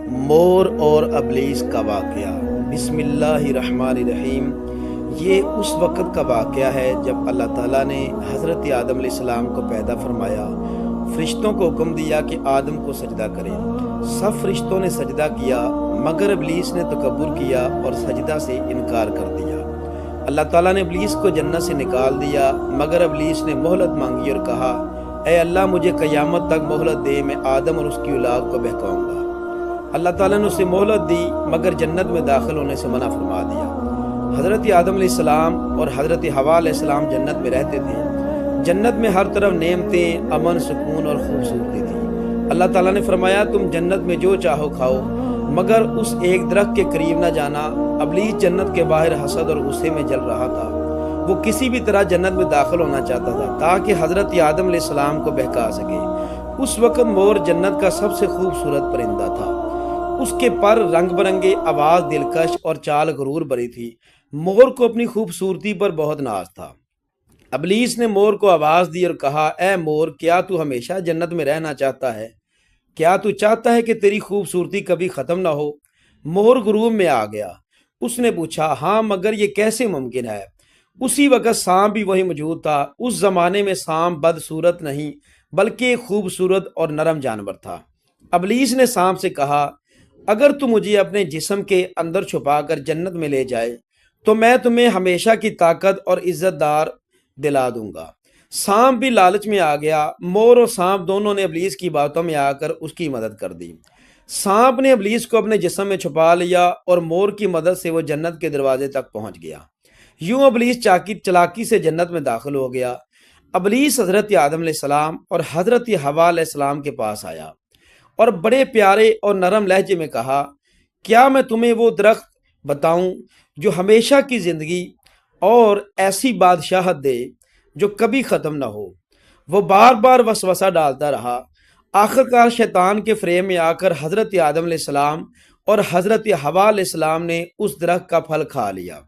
مور اور ابلیس کا واقعہ۔ بسم اللہ الرحمن الرحیم۔ یہ اس وقت کا واقعہ ہے جب اللہ تعالیٰ نے حضرت آدم علیہ السلام کو پیدا فرمایا، فرشتوں کو حکم دیا کہ آدم کو سجدہ کریں۔ سب فرشتوں نے سجدہ کیا مگر ابلیس نے تکبر کیا اور سجدہ سے انکار کر دیا۔ اللہ تعالیٰ نے ابلیس کو جنت سے نکال دیا مگر ابلیس نے مہلت مانگی اور کہا، اے اللہ مجھے قیامت تک مہلت دے، میں آدم اور اس کی اولاد کو بہکاؤں گا۔ اللہ تعالیٰ نے اسے مہلت دی مگر جنت میں داخل ہونے سے منع فرما دیا۔ حضرت آدم علیہ السلام اور حضرت حوا علیہ السلام جنت میں رہتے تھے۔ جنت میں ہر طرف نعمتیں، امن، سکون اور خوبصورتی تھی۔ اللہ تعالیٰ نے فرمایا، تم جنت میں جو چاہو کھاؤ مگر اس ایک درخت کے قریب نہ جانا۔ ابلیس جنت کے باہر حسد اور غصے میں جل رہا تھا۔ وہ کسی بھی طرح جنت میں داخل ہونا چاہتا تھا تاکہ حضرت آدم علیہ السلام کو بہکا سکے۔ اس وقت مور جنت کا سب سے خوبصورت پرندہ تھا۔ اس کے پر رنگ برنگے، آواز دلکش اور چال غرور بری تھی۔ مور کو اپنی خوبصورتی پر بہت ناز تھا۔ ابلیس نے مور کو آواز دی اور کہا، اے مور، کیا تو ہمیشہ جنت میں رہنا چاہتا ہے؟ کیا تو چاہتا ہے کہ تیری خوبصورتی کبھی ختم نہ ہو؟ مور غرور میں آ گیا۔ اس نے پوچھا، ہاں مگر یہ کیسے ممکن ہے؟ اسی وقت سانپ بھی وہی موجود تھا۔ اس زمانے میں سانپ بدصورت نہیں بلکہ ایک خوبصورت اور نرم جانور تھا۔ ابلیس نے سانپ سے کہا، اگر تو مجھے اپنے جسم کے اندر چھپا کر جنت میں لے جائے تو میں تمہیں ہمیشہ کی طاقت اور عزت دار دلا دوں گا۔ سانپ بھی لالچ میں آ گیا۔ مور اور سانپ دونوں نے ابلیس کی باتوں میں آ کر اس کی مدد کر دی۔ سانپ نے ابلیس کو اپنے جسم میں چھپا لیا اور مور کی مدد سے وہ جنت کے دروازے تک پہنچ گیا۔ یوں ابلیس چالاکی سے جنت میں داخل ہو گیا۔ ابلیس حضرت آدم علیہ السلام اور حضرت حوا علیہ السلام کے پاس آیا اور بڑے پیارے اور نرم لہجے میں کہا، کیا میں تمہیں وہ درخت بتاؤں جو ہمیشہ کی زندگی اور ایسی بادشاہت دے جو کبھی ختم نہ ہو؟ وہ بار بار وسوسہ ڈالتا رہا۔ آخرکار شیطان کے فریب میں آ کر حضرت آدم علیہ السلام اور حضرت حوا علیہ السلام نے اس درخت کا پھل کھا لیا۔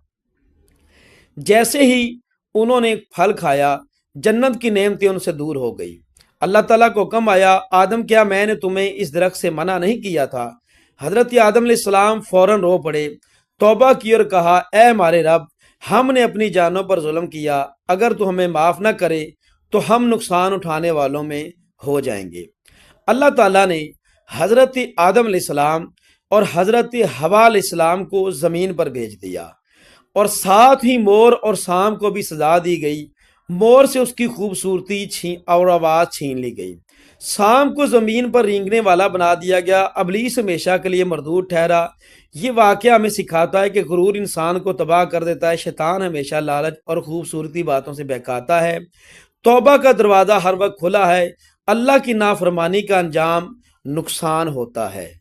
جیسے ہی انہوں نے پھل کھایا، جنت کی نعمتیں ان سے دور ہو گئی۔ اللہ تعالیٰ کو حکم آیا، آدم، کیا میں نے تمہیں اس درخت سے منع نہیں کیا تھا؟ حضرت آدم علیہ السلام فوراً رو پڑے، توبہ کی اور کہا، اے ہمارے رب، ہم نے اپنی جانوں پر ظلم کیا، اگر تو ہمیں معاف نہ کرے تو ہم نقصان اٹھانے والوں میں ہو جائیں گے۔ اللہ تعالیٰ نے حضرت آدم علیہ السلام اور حضرت حوا علیہ السلام کو زمین پر بھیج دیا اور ساتھ ہی مور اور سانپ کو بھی سزا دی گئی۔ مور سے اس کی خوبصورتی اور آواز چھین لی گئی۔ سانپ کو زمین پر رینگنے والا بنا دیا گیا۔ ابلیس ہمیشہ کے لیے مردود ٹھہرا۔ یہ واقعہ ہمیں سکھاتا ہے کہ غرور انسان کو تباہ کر دیتا ہے۔ شیطان ہمیشہ لالچ اور خوبصورتی باتوں سے بہکاتا ہے۔ توبہ کا دروازہ ہر وقت کھلا ہے۔ اللہ کی نافرمانی کا انجام نقصان ہوتا ہے۔